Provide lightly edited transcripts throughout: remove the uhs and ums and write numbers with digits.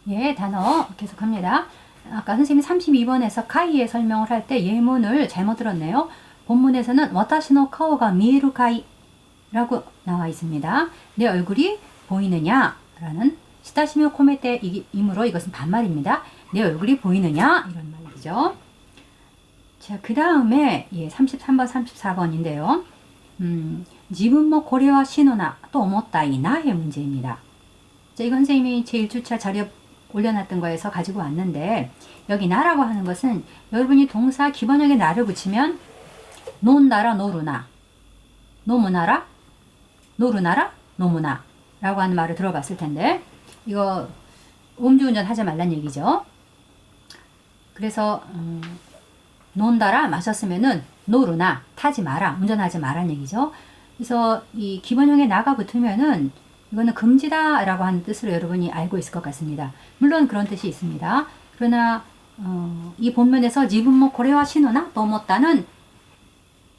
예, 단어 계속합니다. 아까 선생님이 32번에서 카이의 설명을 할 때 예문을 잘못 들었네요. 본문에서는 와타시노 카오가 미에루 카이 라고 나와 있습니다. 내 얼굴이 보이느냐? 라는 시다시미 코메테 이므로 이것은 반말입니다. 내 얼굴이 보이느냐? 이런 말이죠. 자, 그 다음에 예, 33번, 34번인데요. 지분모 고려와 신호나 또 오모타이 나의 문제입니다. 자, 이건 선생님이 제1주차 자료 올려놨던 거에서 가지고 왔는데 여기 나라고 하는 것은 여러분이 동사 기본형에 나를 붙이면 논나라 노루나 노무나라 노루나라 노무나 라고 하는 말을 들어봤을 텐데 이거 음주운전 하지 말란 얘기죠. 그래서 논다라 마셨으면은 노루나 타지 마라 운전하지 마란 얘기죠. 그래서 이 기본형에 나가 붙으면은 이거는 금지다 라고 하는 뜻으로 여러분이 알고 있을 것 같습니다. 물론 그런 뜻이 있습니다. 그러나 이 본문에서 지분모 고래와 신호나 넘었다는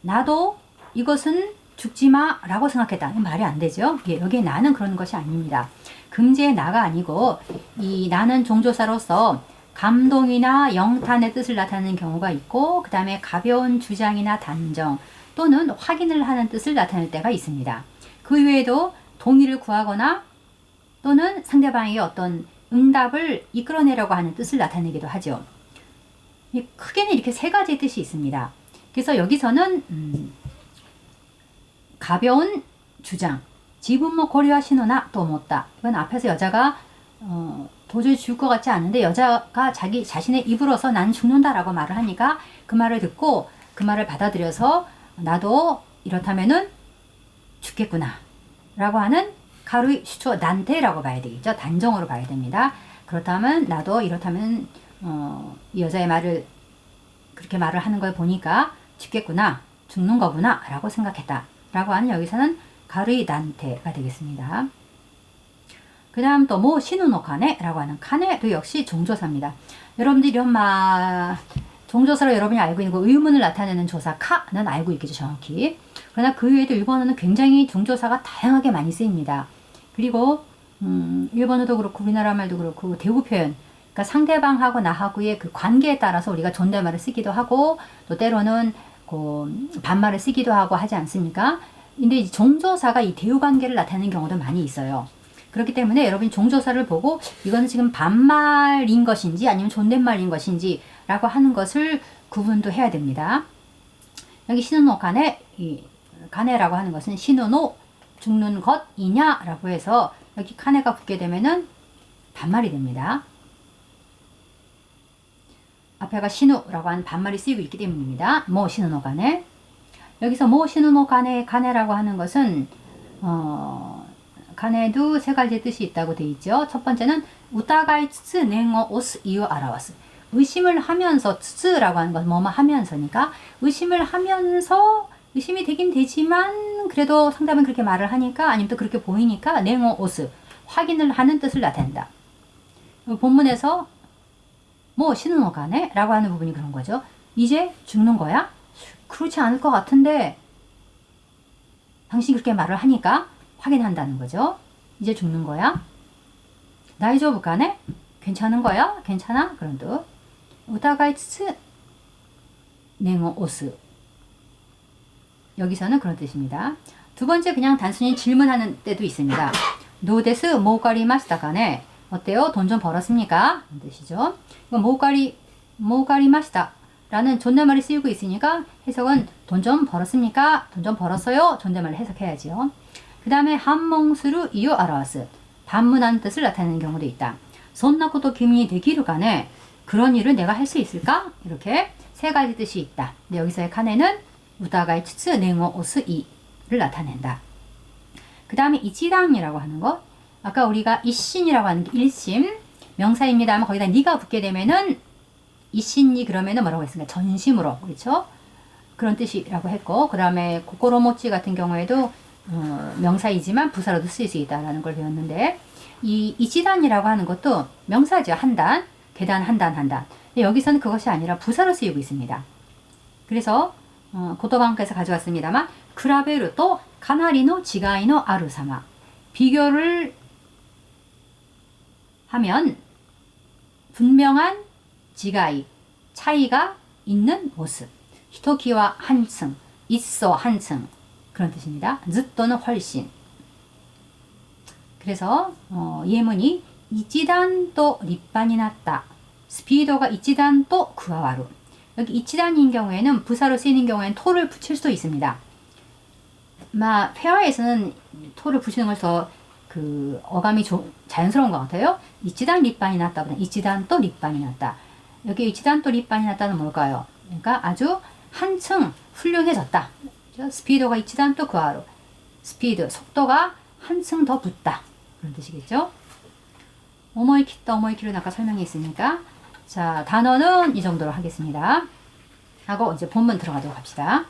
나도 이것은 죽지마 라고 생각했다. 말이 안 되죠. 예, 여기에 나는 그런 것이 아닙니다. 금지의 나가 아니고 이 나는 종조사로서 감동이나 영탄의 뜻을 나타내는 경우가 있고 그 다음에 가벼운 주장이나 단정 또는 확인을 하는 뜻을 나타낼 때가 있습니다. 그 외에도 동의를 구하거나 또는 상대방에게 어떤 응답을 이끌어내려고 하는 뜻을 나타내기도 하죠. 크게는 이렇게 세 가지의 뜻이 있습니다. 그래서 여기서는 가벼운 주장, 지분모 고려와 신호나 또 못다. 이건 앞에서 여자가 도저히 죽을 것 같지 않은데 여자가 자기 자신의 입으로서 난 죽는다라고 말을 하니까 그 말을 듣고 그 말을 받아들여서 나도 이렇다면은 죽겠구나 라고 하는 가루이 슈초 난테라고 봐야 되겠죠. 단정으로 봐야 됩니다. 그렇다면 나도 이렇다면 이 여자의 말을 그렇게 말을 하는 걸 보니까 죽겠구나 죽는 거구나 라고 생각했다 라고 하는 여기서는 가루이 난테가 되겠습니다. 그 다음 또 뭐 신우노 카네 라고 하는 카네도 역시 종조사입니다. 여러분들이 이런 말 종조사로 여러분이 알고 있는 거 의문을 나타내는 조사 카는 알고 있겠죠 정확히. 그러나 그 외에도 일본어는 굉장히 종조사가 다양하게 많이 쓰입니다. 그리고 일본어도 그렇고 우리나라 말도 그렇고 대우 표현 그러니까 상대방하고 나하고의 그 관계에 따라서 우리가 존댓말을 쓰기도 하고 또 때로는 그 반말을 쓰기도 하고 하지 않습니까? 근데 이 종조사가 이 대우 관계를 나타내는 경우도 많이 있어요. 그렇기 때문에 여러분이 종조사를 보고 이거는 지금 반말인 것인지 아니면 존댓말인 것인지 라고 하는 것을 구분도 해야 됩니다. 여기 신우노 가네, 이 가네라고 하는 것은 신우노 죽는 것이냐 라고 해서 여기 카네가 붙게 되면은 반말이 됩니다. 앞에가 신우라고 하는 반말이 쓰이고 있기 때문입니다. 뭐 신우노 가네. 여기서 뭐 신우노 가네, 가네라고 하는 것은 가네도 세 가지 뜻이 있다고 돼 있죠. 첫 번째는 우타가이 츠츠 냉어 오스 이유 알아왔스. 의심을 하면서 츠츠라고 하는 건 뭐뭐 하면서니까 의심을 하면서 의심이 되긴 되지만 그래도 상대방이 그렇게 말을 하니까 아니면 또 그렇게 보이니까 냉어 오스 확인을 하는 뜻을 나타낸다. 본문에서 뭐 신우노 가네 라고 하는 부분이 그런 거죠. 이제 죽는 거야? 그렇지 않을 것 같은데 당신이 그렇게 말을 하니까 확인한다는 거죠. 이제 죽는 거야? 다이조부 가네? 괜찮은 거야? 괜찮아? 그런 뜻. 우타가이 츠츠 냉어 오스. 여기서는 그런 뜻입니다. 두 번째 그냥 단순히 질문하는 때도 있습니다. 노데스 모가리마시다 가네? 어때요? 돈 좀 벌었습니까? 그런 뜻이죠. 이건 모가리마시다 라는 존댓말이 쓰이고 있으니까 해석은 돈 좀 벌었습니까? 돈 좀 벌었어요? 존댓말을 해석해야죠. 그 다음에 한몽수루 이유 알아왔스. 반문하는 뜻을 나타내는 경우도 있다. 손나코도 기민이 되기를 가네. 그런 일을 내가 할 수 있을까? 이렇게 세 가지 뜻이 있다. 근데 여기서의 카네는 우다가이 츠츠 냉어 오스 이를 나타낸다. 그 다음에 이치당이라고 하는 것. 아까 우리가 이신이라고 하는 게 일심 명사입니다만 거기다 니가 붙게 되면은 이신이 그러면은 뭐라고 했습니까? 전심으로 그렇죠? 그런 뜻이라고 했고 그 다음에 고코로모치 같은 경우에도 명사이지만 부사로도 쓰일 수 있다라는 걸 배웠는데 이 이치단이라고 하는 것도 명사죠. 한 단, 계단 한 단 한 단. 근데 여기서는 그것이 아니라 부사로 쓰이고 있습니다. 그래서 고토방에서 가져왔습니다만 크라베르 또 가나리노 지가이노 아루사마 비교를 하면 분명한 지가이, 차이가 있는 모습. 히토키와 한층, 있어 한층 그런 뜻입니다. 즈또는 훨씬. 그래서 예문이 이치단 또立派に 났다. 스피드가 이치단 또 구아와루. 여기 이치단인 경우에는 부사로 쓰이는 경우에는 토를 붙일 수도 있습니다. 회화에서는 토를 붙이는 것서 그 어감이 자연스러운 것 같아요. 이치단立派に 났다보다 이치단 또立派に 났다. 여기 이치단 또立派に 났다는 뭘까요? 그러니까 아주 한층 훌륭해졌다. 스피드가 이치단 또 구아와루. 스피드, 속도가 한층 더 붙다. 그런 뜻이겠죠? 오모이키다 오모이키를 아까 설명했으니까 자 단어는 이 정도로 하겠습니다. 하고 이제 본문 들어가도록 합시다.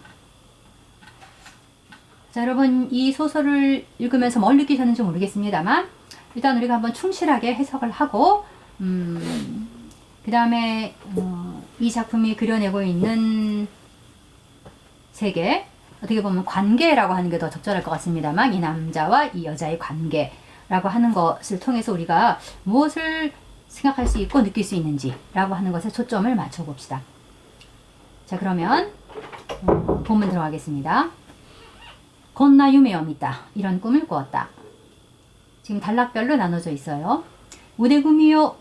자 여러분 이 소설을 읽으면서 뭘 느끼셨는지 모르겠습니다만 일단 우리가 한번 충실하게 해석을 하고 그 다음에 이 작품이 그려내고 있는 세계 어떻게 보면 관계라고 하는 게 더 적절할 것 같습니다만 이 남자와 이 여자의 관계라고 하는 것을 통해서 우리가 무엇을 생각할 수 있고 느낄 수 있는지 라고 하는 것에 초점을 맞춰 봅시다. 자 그러면 본문 들어가겠습니다. 건나 유메 미다. 이런 꿈을 꾸었다. 지금 단락별로 나눠져 있어요. 우데구미오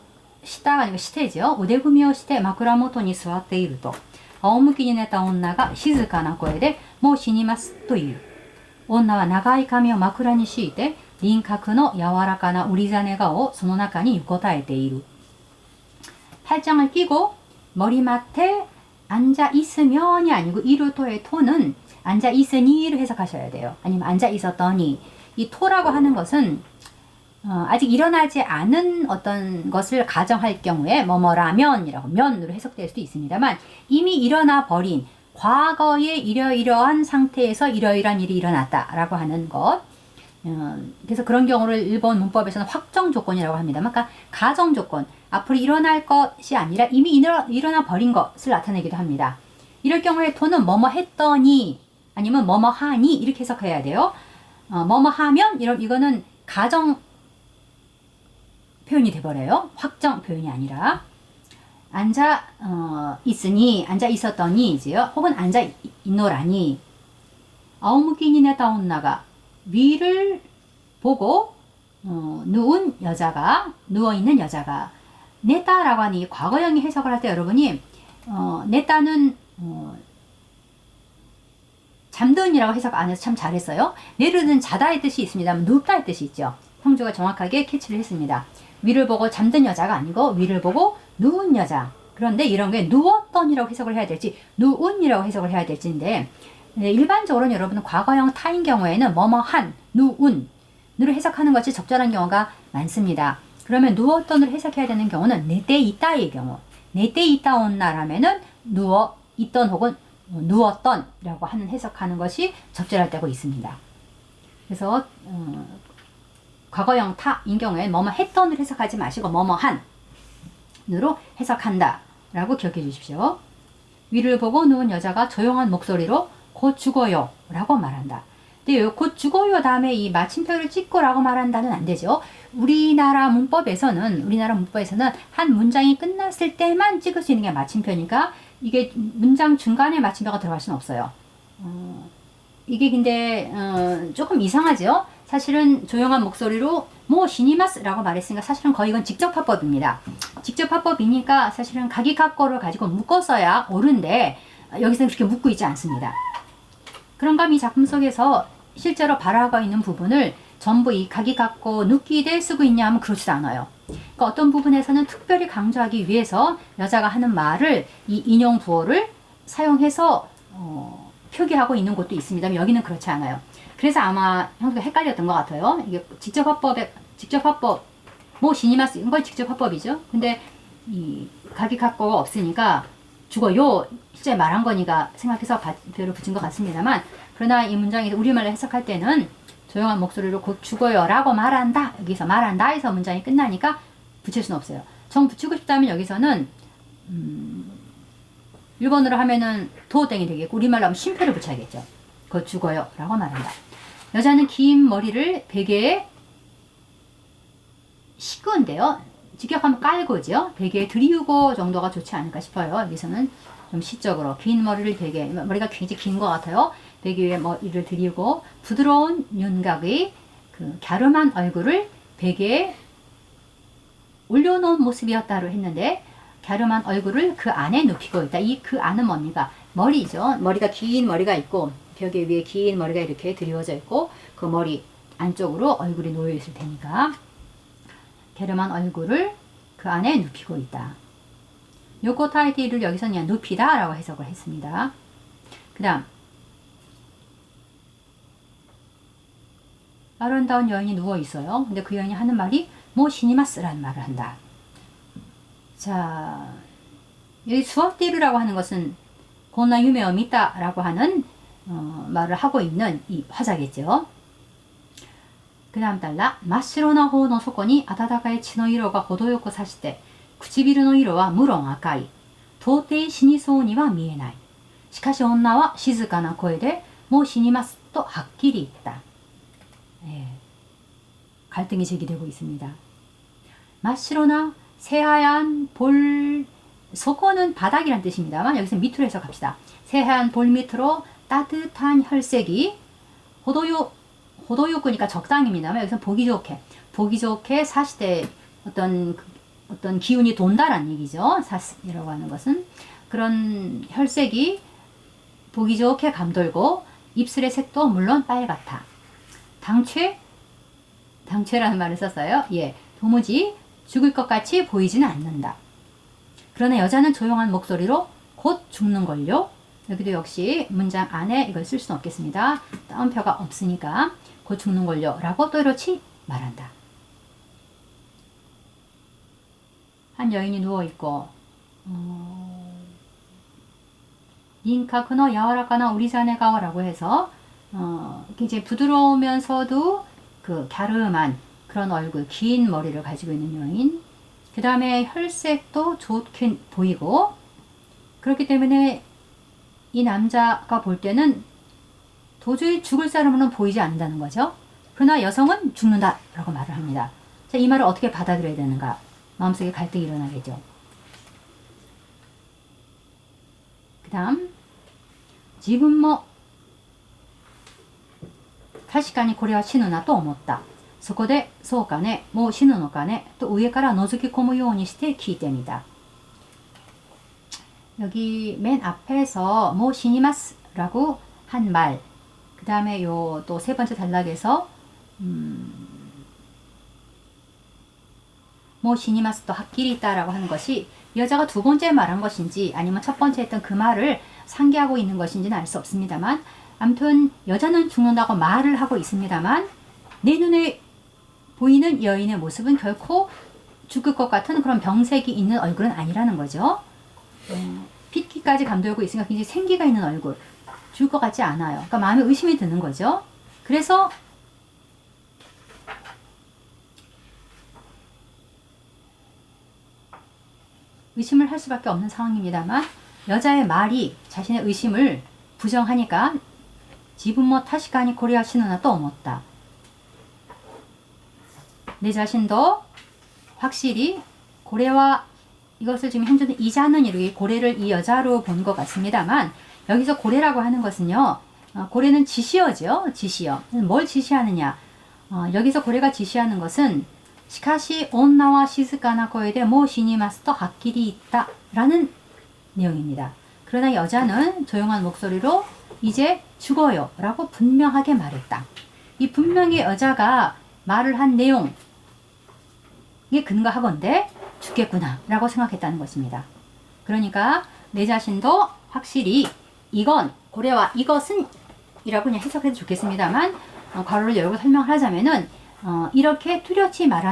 시다가 아니고 시테죠. 우데구미오 시테枕元に座っていると仰向きに寝た女が静かな声でもう死にますという。女は長い髪を枕に敷いて輪郭の柔らかな우리 자네顔をその中に横たえている。 팔짱을 끼고 머리맡에 앉아 있으면이 아니고 이루토의 토는 앉아 있으니를 해석하셔야 돼요. 아니면 앉아 있었더니. 이 토라고 하는 것은 아직 일어나지 않은 어떤 것을 가정할 경우에 뭐뭐라면이라고 면으로 해석될 수도 있습니다만 이미 일어나 버린 과거에 이러이러한 상태에서 이러이러한 일이 일어났다라고 하는 것. 그래서 그런 경우를 일본 문법에서는 확정 조건이라고 합니다만 그러니까 가정 조건, 앞으로 일어날 것이 아니라 이미 일어나 버린 것을 나타내기도 합니다. 이럴 경우에 토는 뭐뭐 했더니 아니면 뭐뭐 하니 이렇게 해석해야 돼요. 뭐뭐 하면 이거는 가정 표현이 돼버려요. 확정 표현이 아니라 앉아 있으니 앉아 있었더니지요. 혹은 앉아 있노라니 아오무키니 네타 온나가 위를 보고 누운 여자가 누워있는 여자가 네타라고 하는 이 과거형이 해석을 할 때 여러분이 네타는 잠든이라고 해석 안 해서 참 잘했어요. 내르는 자다의 뜻이 있습니다만 눕다의 뜻이 있죠. 형주가 정확하게 캐치를 했습니다. 위를 보고 잠든 여자가 아니고 위를 보고 누운 여자. 그런데 이런 게 누웠던이라고 해석을 해야 될지 누운이라고 해석을 해야 될지인데 일반적으로는 여러분은 과거형 타인 경우에는 뭐뭐한, 누운으로 해석하는 것이 적절한 경우가 많습니다. 그러면 누웠던으로 해석해야 되는 경우는 네때 있다의 경우 네때 있다 온나라면은 누워 있던 혹은 누웠던이라고 하는 해석하는 것이 적절할 때가 있습니다. 그래서 과거형 타인 경우에는 뭐뭐 했던으로 해석하지 마시고 뭐뭐 한으로 해석한다 라고 기억해 주십시오. 위를 보고 누운 여자가 조용한 목소리로 곧 죽어요 라고 말한다. 근데 곧 죽어요 다음에 이 마침표를 찍고 라고 말한다는 안 되죠. 우리나라 문법에서는 한 문장이 끝났을 때만 찍을 수 있는 게 마침표니까 이게 문장 중간에 마침표가 들어갈 수는 없어요. 이게 근데 조금 이상하죠. 사실은 조용한 목소리로 뭐 시니마스 라고 말했으니까 사실은 거의 이건 직접화법입니다. 직접화법이니까 사실은 가기카코를 가지고 묶었어야 옳은데 여기서는 그렇게 묶고 있지 않습니다. 그런가 이 작품 속에서 실제로 발화가 있는 부분을 전부 이 가기카코 누키대 쓰고 있냐 하면 그렇지도 않아요. 그러니까 어떤 부분에서는 특별히 강조하기 위해서 여자가 하는 말을 이 인용 부호를 사용해서 표기하고 있는 곳도 있습니다. 여기는 그렇지 않아요. 그래서 아마 형도 헷갈렸던 것 같아요. 이게 직접화법, 뭐 시니마스 이런 건 직접화법이죠. 근데 이 가기카코가 없으니까 죽어요 실제 말한 거니까 생각해서 별을 붙인 것 같습니다만 그러나 이 문장에서 우리말로 해석할 때는 조용한 목소리로 곧 죽어요 라고 말한다 여기서 말한다에서 문장이 끝나니까 붙일 수는 없어요. 정 붙이고 싶다면 여기서는 일본어로 하면은 도땡이 되겠고 우리말로 하면 쉼표를 붙여야겠죠. 곧 죽어요 라고 말한다. 여자는 긴 머리를 베개에 敷은데요. 직역하면 깔고죠. 베개에 들이우고 정도가 좋지 않을까 싶어요. 여기서는 좀 시적으로 긴 머리를 베개, 머리가 굉장히 긴 것 같아요. 베개 위에 머리를 들이우고 부드러운 윤곽의 그 갸름한 얼굴을 베개에 올려놓은 모습이었다로 했는데, 갸름한 얼굴을 그 안에 눕히고 있다. 이 그 안은 뭡니까? 머리죠. 머리가 긴 머리가 있고 벽에 위에 긴 머리가 이렇게 드리워져 있고 그 머리 안쪽으로 얼굴이 놓여 있을 테니까 갸름한 얼굴을 그 안에 눕히고 있다. 요코 타이티를 여기서는 그냥 눕히다 라고 해석을 했습니다. 그 다음 아름다운 여인이 누워 있어요. 근데 그 여인이 하는 말이 모 시니마스라는 말을 한다. 자, 여기 수업디르라고 하는 것은 고나 유메어 미다라고 하는 말을 하고 있는 이 화자겠죠. 그 다음 달라 마시로나 호의 소코니 아타타카이 치의色が 程よく 差して 唇の色は無論赤い。到底死にそうには見えない。しかし女は静かな声でもう死にますとはっきり言った。 갈등이 제기되고 있습니다. 마시로나 새하얀 볼, 소코는 바닥이란 뜻입니다만 여기서 밑으로 해석합시다. 새하얀 볼 밑으로 따뜻한 혈색이 호도요구니까 적당입니다만 여기서 보기 좋게 사시대 어떤 기운이 돈다란 얘기죠. 사스이라고 하는 것은 그런 혈색이 보기 좋게 감돌고 입술의 색도 물론 빨갛다. 당최라는 말을 썼어요. 예, 도무지 죽을 것 같이 보이지는 않는다. 그러나 여자는 조용한 목소리로 곧 죽는걸요. 여기도 역시 문장 안에 이걸 쓸 수는 없겠습니다. 따옴표가 없으니까 곧 죽는걸요 라고 또 이렇게 말한다. 한 여인이 누워있고 닌카크노 야와라카나 우리자네가와라고 해서 굉장히 부드러우면서도 그 갸름한 그런 얼굴, 긴 머리를 가지고 있는 여인. 그 다음에 혈색도 좋게 보이고 그렇기 때문에 이 남자가 볼 때는 도저히 죽을 사람은 보이지 않는다는 거죠. 그러나 여성은 죽는다 라고 말을 합니다. 자, 이 말을 어떻게 받아들여야 되는가? 마음속에 갈등이 일어나겠죠. 그 다음 自分も確かにこれは死ぬなと思った。そこで、そうかね、もう死ぬのかね、と上から覗き込むようにして聞いてみた。 여기 맨 앞에서 뭐 시니마스라고 한 말, 그 다음에 요 또 세 번째 단락에서 뭐 시니마스 또 하끼리 있다라고 하는 것이 여자가 두 번째 말한 것인지 아니면 첫 번째 했던 그 말을 상기하고 있는 것인지는 알 수 없습니다만, 아무튼 여자는 죽는다고 말을 하고 있습니다만 내 눈에 보이는 여인의 모습은 결코 죽을 것 같은 그런 병색이 있는 얼굴은 아니라는 거죠. 핏기까지 감돌고 있으니까 굉장히 생기가 있는 얼굴, 죽을 것 같지 않아요. 그러니까 마음에 의심이 드는 거죠. 그래서 의심을 할 수밖에 없는 상황입니다만 여자의 말이 자신의 의심을 부정하니까 지분 뭐 타시가니 고려하시느나 또思った. 내 자신도 확실히 고래와 이것을 지금 현재는 이자는 이렇게 고래를 이 여자로 본 것 같습니다만 여기서 고래라고 하는 것은요, 고래는 지시어죠. 지시어. 뭘 지시하느냐? 여기서 고래가 지시하는 것은 시카시 온나와 시즈카나 거에대 모 시니마스터 하끼리 있다 라는 내용입니다. 그러나 여자는 조용한 목소리로 이제 죽어요 라고 분명하게 말했다. 이 분명히 여자가 말을 한 내용에 근거하건대 죽겠구나 라고 생각했다는 것입니다. 그러니까 내 자신도 확실히 이건 고래와 이것은 이라고 그냥 해석해도 좋겠습니다만 괄호를 열고 설명을 하자면은 이렇게 뚜렷이 말하는